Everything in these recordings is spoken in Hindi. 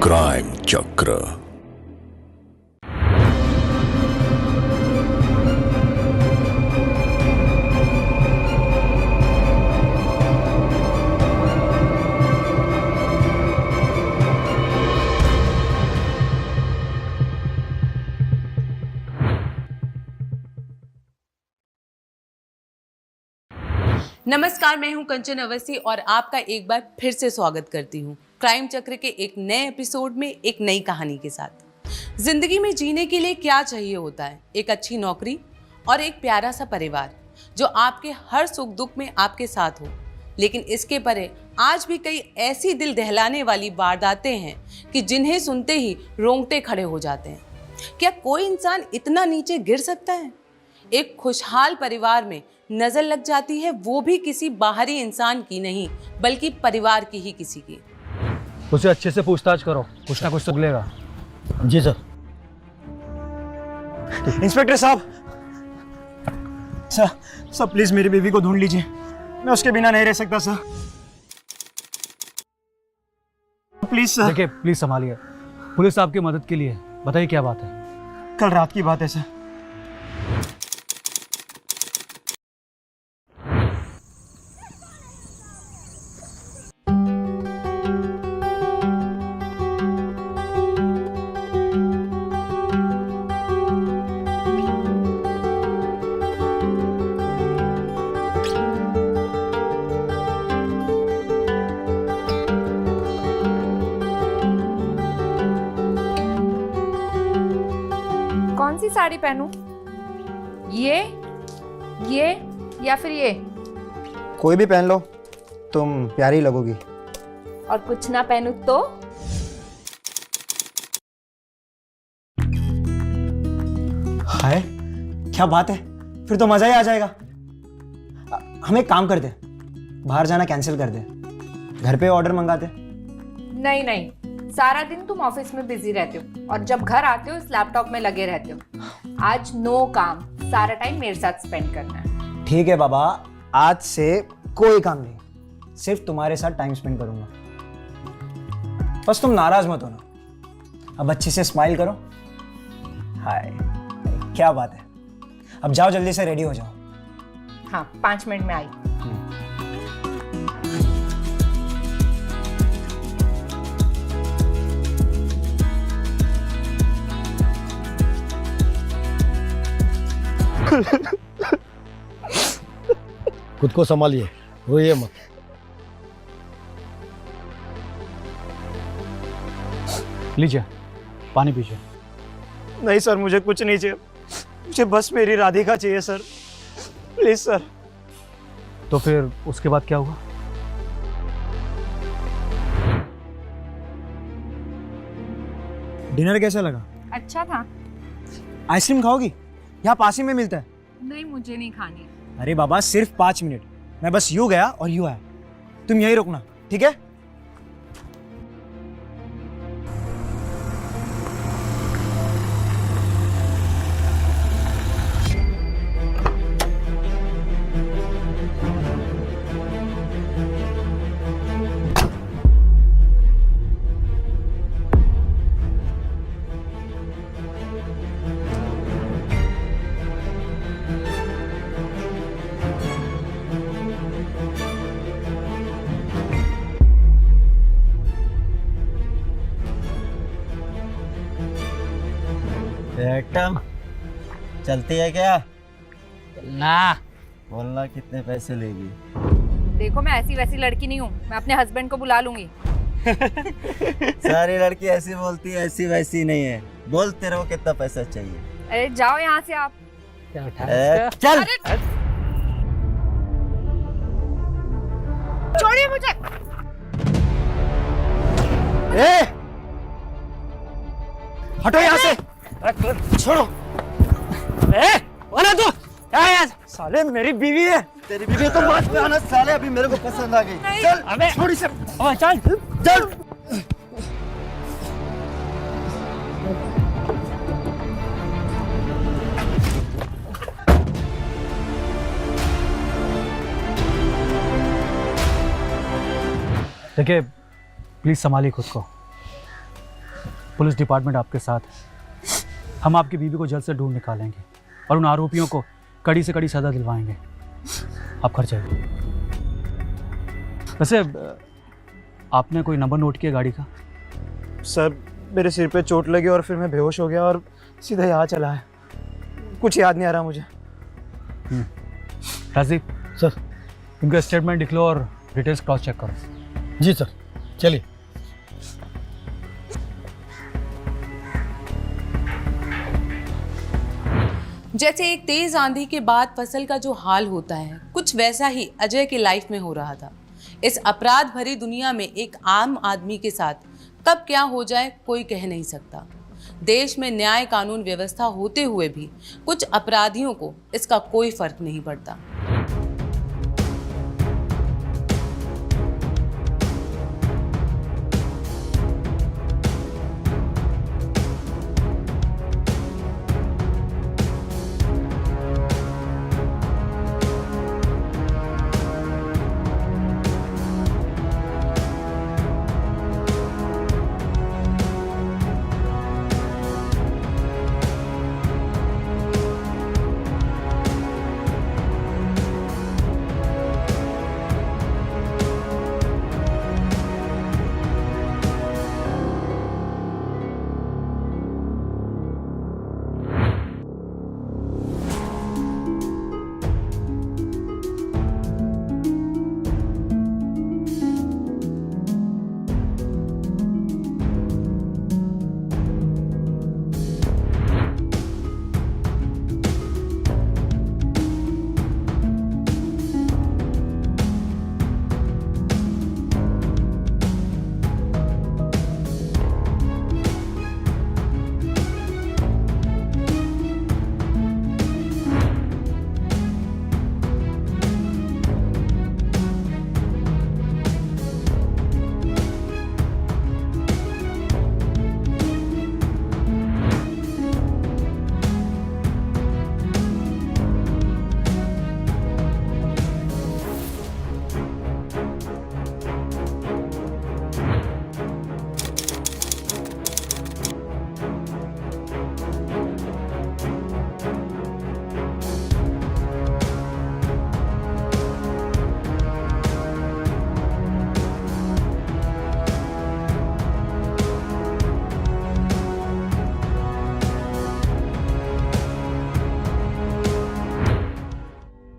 क्राइम चक्र। नमस्कार, मैं हूं कंचन अवस्थी और आपका एक बार फिर से स्वागत करती हूं क्राइम चक्र के एक नए एपिसोड में एक नई कहानी के साथ। जिंदगी में जीने के लिए क्या चाहिए होता है? एक अच्छी नौकरी और एक प्यारा सा परिवार जो आपके हर सुख दुख में आपके साथ हो। लेकिन इसके परे आज भी कई ऐसी दिल दहलाने वाली वारदातें हैं कि जिन्हें सुनते ही रोंगटे खड़े हो जाते हैं। क्या कोई इंसान इतना नीचे गिर सकता है? एक खुशहाल परिवार में नजर लग जाती है, वो भी किसी बाहरी इंसान की नहीं बल्कि परिवार की ही किसी की। उसे अच्छे से पूछताछ करो, कुछ ना कुछ तो मिलेगा। जी सर। इंस्पेक्टर साहब, सर प्लीज मेरी बीवी को ढूंढ लीजिए, मैं उसके बिना नहीं रह सकता सर। Please sir. देखिए, प्लीज संभालिए, पुलिस आपकी मदद के लिए। बताइए क्या बात है? कल रात की बात है सर। कौन सी साड़ी पहनूं? ये या फिर ये? कोई भी पहन लो, तुम प्यारी लगोगी। और कुछ ना पहनूं तो? हाय, क्या बात है, फिर तो मजा ही आ जाएगा। हम एक काम करते, बाहर जाना कैंसिल कर दे, घर पे ऑर्डर मंगाते। नहीं, सारा दिन तुम ऑफिस में बिजी रहते हो और जब घर आते हो इस लैपटॉप में लगे रहते हो। आज नो काम, सारा टाइम मेरे साथ स्पेंड करना है। ठीक है बाबा, आज से कोई काम नहीं, सिर्फ तुम्हारे साथ टाइम स्पेंड करूंगा। बस तुम नाराज मत होना। अब अच्छे से स्माइल करो। हाय, क्या बात है। अब जाओ, जल्दी से रेडी हो जाओ। हाँ, 5 मिनट में आई। खुद को संभालिए, रोइए मत। लीजिए, पानी पीजिए। नहीं सर, मुझे कुछ नहीं चाहिए, मुझे बस मेरी राधिका चाहिए सर, प्लीज सर। तो फिर उसके बाद क्या हुआ? डिनर कैसा लगा? अच्छा था। आइसक्रीम खाओगी? यहाँ पास ही में मिलता है। नहीं, मुझे नहीं खानी। अरे बाबा, सिर्फ 5 मिनट, मैं बस यूं गया और यूं आया, तुम यही रुकना, ठीक है? बेटम, चलती है क्या? ना। बोलना कितने पैसे लेगी? देखो, मैं ऐसी वैसी लड़की नहीं हूँ, मैं अपने हस्बैंड को बुला लूंगी। सारी लड़की ऐसी बोलती है, ऐसी वैसी नहीं है। बोलते रहो कितना पैसा चाहिए। अरे जाओ यहाँ से आप। चल। छोड़िए मुझे। हटो यहाँ से, छोड़ो। बोला तू क्या है? साले, मेरी बीवी है। तेरी बीवी तो मत पे आना साले, अभी मेरे को पसंद आ गई। चल, अबे छोड़ इसे। चल चल। देखिए, प्लीज संभालिए खुद को। पुलिस डिपार्टमेंट आपके साथ है। हम आपकी बीवी को जल्द से ढूंढ निकालेंगे और उन आरोपियों को कड़ी से कड़ी सज़ा दिलवाएंगे। आप घर जाइए। वैसे आपने कोई नंबर नोट किया गाड़ी का? सर मेरे सिर पे चोट लगी और फिर मैं बेहोश हो गया और सीधा यहाँ चला है। कुछ याद नहीं आ रहा मुझे। राजीव सर। इनका स्टेटमेंट लिख लो और डिटेल्स क्रॉस चेक करो। जी सर, चलिए। जैसे एक तेज आंधी के बाद फसल का जो हाल होता है, कुछ वैसा ही अजय की लाइफ में हो रहा था। इस अपराध भरी दुनिया में एक आम आदमी के साथ कब क्या हो जाए कोई कह नहीं सकता। देश में न्याय कानून व्यवस्था होते हुए भी कुछ अपराधियों को इसका कोई फर्क नहीं पड़ता।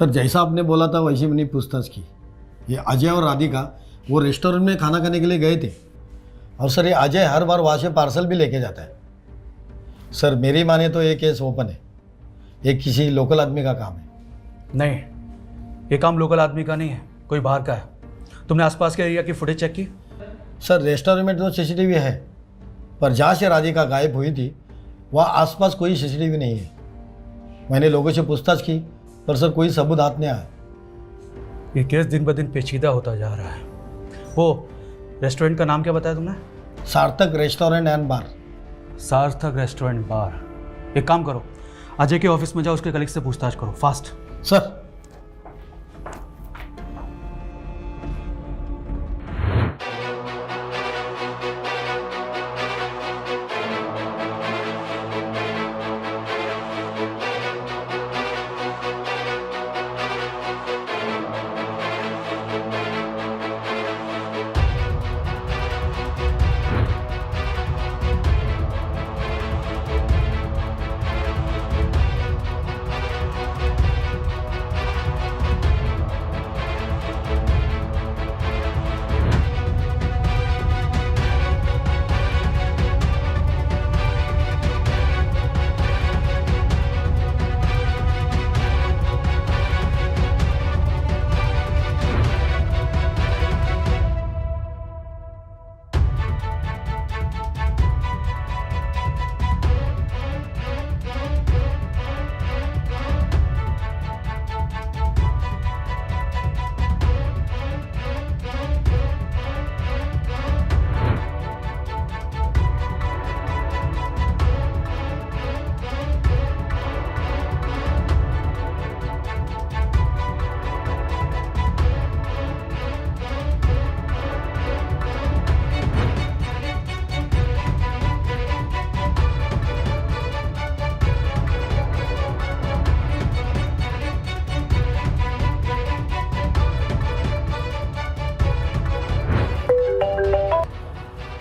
सर जैसा आपने बोला था वैसे मैंने पूछताछ की। ये अजय और राधिका वो रेस्टोरेंट में खाना खाने के लिए गए थे और सर ये अजय हर बार वहाँ से पार्सल भी लेके जाता है। सर मेरी माने तो ये केस ओपन है, ये किसी लोकल आदमी का काम है। नहीं, ये काम लोकल आदमी का नहीं है, कोई बाहर का है। तुमने आसपास के एरिया की फुटेज चेक की? सर रेस्टोरेंट में तो सीसीटीवी है, पर जहाँ से राधिका गायब हुई थी वहाँ आसपास कोई सीसीटीवी नहीं है। मैंने लोगों से पूछताछ की पर सर कोई सबूत हाथ नहीं आया। ये केस दिन ब दिन पेचीदा होता जा रहा है। वो रेस्टोरेंट का नाम क्या बताया तुमने? सार्थक रेस्टोरेंट एंड बार। सार्थक रेस्टोरेंट बार। एक काम करो, अजय के ऑफिस में जाओ, उसके कलीग से पूछताछ करो, फास्ट। सर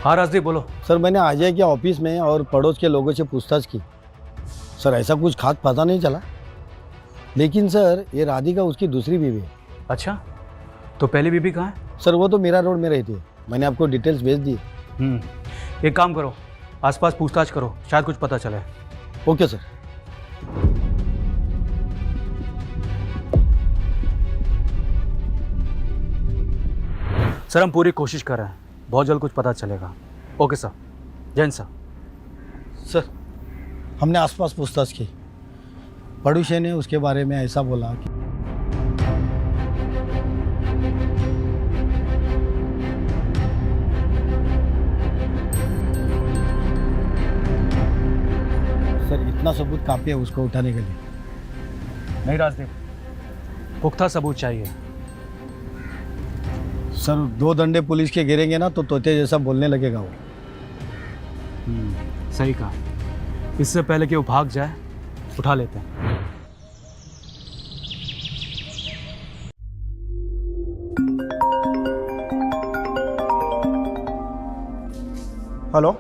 हाँ राजदीप बोलो। सर मैंने अजय के ऑफिस में और पड़ोस के लोगों से पूछताछ की। सर ऐसा कुछ खास पता नहीं चला, लेकिन सर ये राधिका उसकी दूसरी बीवी है। अच्छा, तो पहली बीबी कहाँ है? सर वो तो मीरा रोड में रहती है, मैंने आपको डिटेल्स भेज दी। एक काम करो, आसपास पूछताछ करो, शायद कुछ पता चले। Okay sir. सर हम पूरी कोशिश कर रहे हैं, बहुत जल्द कुछ पता चलेगा। Okay sir. Jain sir. Sir हमने आसपास पूछताछ की, पड़ोसी ने उसके बारे में ऐसा बोला कि सर इतना सबूत काफ़ी है उसको उठाने के लिए। नहीं राजदीप, पुख्ता सबूत चाहिए। सर 2 डंडे पुलिस के गिरेंगे ना तो तोते जैसा बोलने लगेगा वो। सही कहा। इससे पहले कि वो भाग जाए, उठा लेते हैं। हेलो।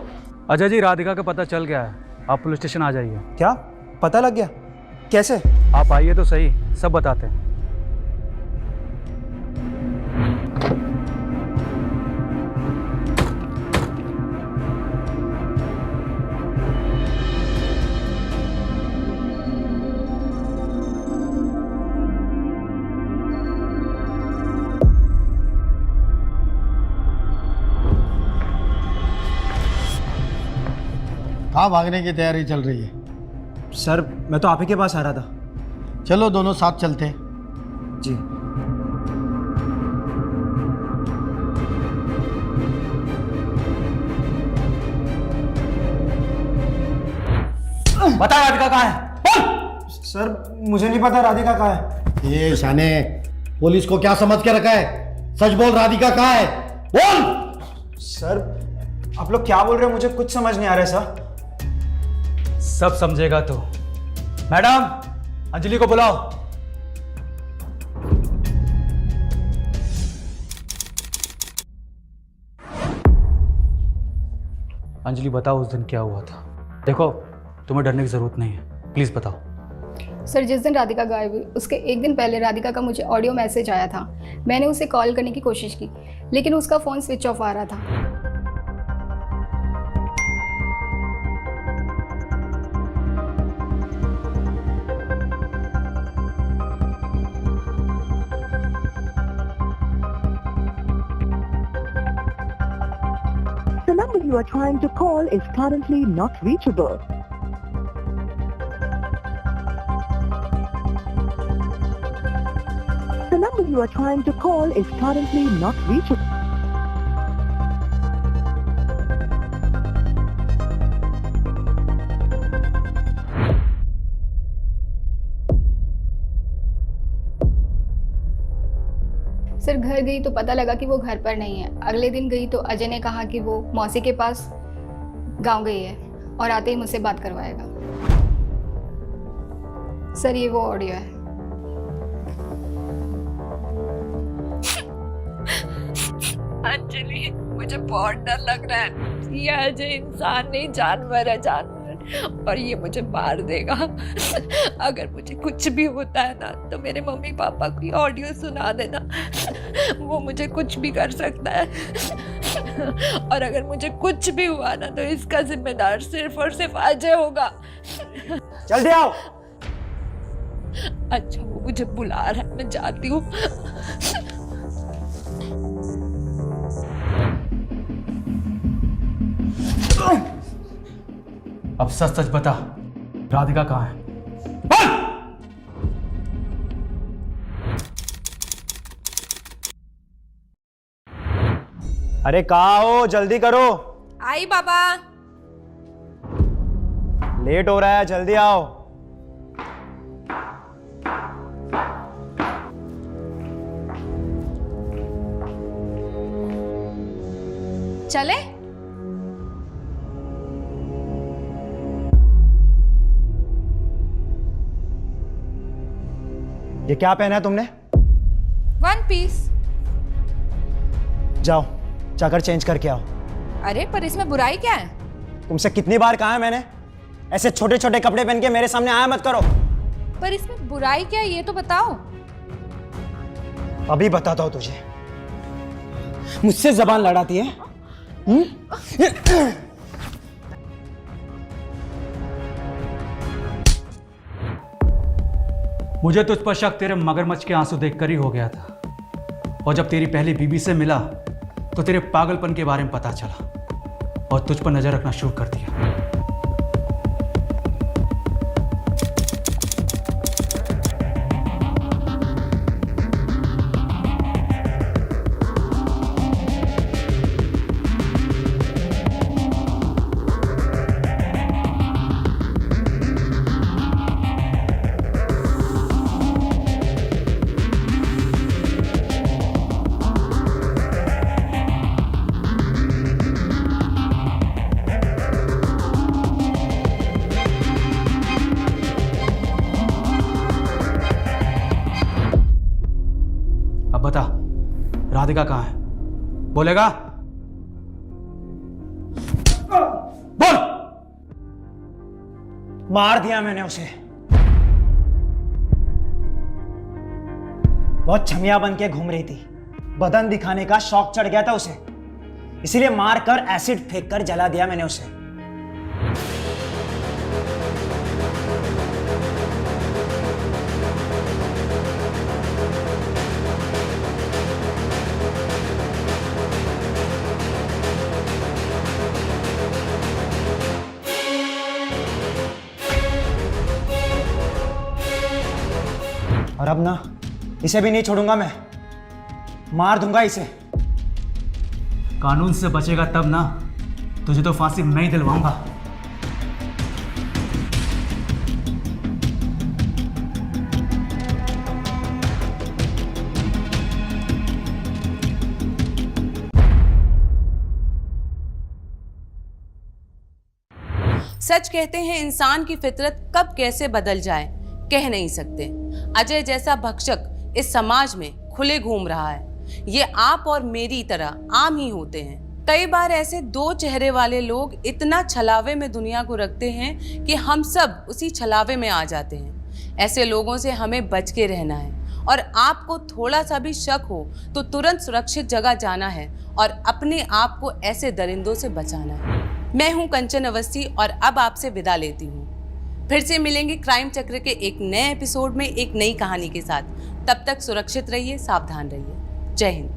अजय जी, राधिका का पता चल गया है, आप पुलिस स्टेशन आ जाइए। क्या पता लग गया? कैसे? आप आइए तो सही, सब बताते हैं। कहाँ भागने की तैयारी चल रही है? सर मैं तो आप ही के पास आ रहा था। चलो दोनों साथ चलते हैं। जी। बता राधिका कहाँ है? सर मुझे नहीं पता राधिका कहाँ है। ये शाने, पुलिस को क्या समझ के रखा है? सच बोल, राधिका कहाँ है? बोल। सर आप लोग क्या बोल रहे हो, मुझे कुछ समझ नहीं आ रहा है सर। सब समझेगा तो। मैडम, अंजलि को बुलाओ। अंजलि बताओ उस दिन क्या हुआ था। देखो तुम्हें डरने की जरूरत नहीं है, प्लीज बताओ। सर जिस दिन राधिका गायब हुई उसके एक दिन पहले राधिका का मुझे ऑडियो मैसेज आया था। मैंने उसे कॉल करने की कोशिश की लेकिन उसका फ़ोन स्विच ऑफ आ रहा था। The number you are trying to call is currently not reachable. The number you are trying to call is currently not reachable. Sir घर गई तो पता लगा कि वो घर पर नहीं है। अगले दिन गई तो अजय ने कहा कि वो मौसी के पास गांव गई है और आते ही मुझसे बात करवाएगा। सर ये वो ऑडियो है। अंजलि मुझे बहुत डर लग रहा है। ये अजय इंसान नहीं, जानवर है, जानवर, और ये मुझे मार देगा। अगर मुझे कुछ भी होता है ना तो मेरे मम्मी पापा की ऑडियो सुना देना, वो मुझे कुछ भी कर सकता है। और अगर मुझे कुछ भी हुआ ना तो इसका जिम्मेदार सिर्फ और सिर्फ अजय होगा। जल्दी आओ। अच्छा वो मुझे बुला रहा है, मैं जाती हूँ। अब सच सच बता, राधिका कहाँ है? अरे कहाँ हो, जल्दी करो। आई बाबा। लेट हो रहा है, जल्दी आओ। चले? ये क्या पहना है तुमने? 1 पीस। जाओ जाकर चेंज करके आओ। अरे पर इसमें बुराई क्या है? तुमसे कितनी बार कहा है मैंने, ऐसे छोटे छोटे कपड़े पहन के मेरे सामने आया मत करो। पर इसमें बुराई क्या है ये तो बताओ। अभी बताता हूं तुझे। मुझसे जबान लड़ाती है? मुझे तुझ पर शक तेरे मगरमच्छ के आंसू देखकर ही हो गया था, और जब तेरी पहली बीबी से मिला तो तेरे पागलपन के बारे में पता चला और तुझ पर नजर रखना शुरू कर दिया। अब बता, राधिका कहाँ है? बोलेगा? बोल। मार दिया मैंने उसे। बहुत छमिया बन के घूम रही थी, बदन दिखाने का शौक चढ़ गया था उसे, इसीलिए मार कर एसिड फेंक कर जला दिया मैंने उसे। और अब ना इसे भी नहीं छोड़ूंगा मैं, मार दूंगा इसे। कानून से बचेगा तब ना, तुझे तो फांसी मैं ही दिलवाऊंगा। सच कहते हैं इंसान की फितरत कब कैसे बदल जाए कह नहीं सकते। अजय जैसा भक्षक इस समाज में खुले घूम रहा है। ये आप और मेरी तरह आम ही होते हैं। कई बार ऐसे दो चेहरे वाले लोग इतना छलावे में दुनिया को रखते हैं कि हम सब उसी छलावे में आ जाते हैं। ऐसे लोगों से हमें बच के रहना है, और आपको थोड़ा सा भी शक हो तो तुरंत सुरक्षित जगह जाना है और अपने आप को ऐसे दरिंदों से बचाना है। मैं हूं कंचन अवस्थी और अब आपसे विदा लेती हूं। फिर से मिलेंगे क्राइम चक्र के एक नए एपिसोड में एक नई कहानी के साथ। तब तक सुरक्षित रहिए, सावधान रहिए। जय हिंद।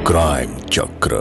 क्राइम चक्र।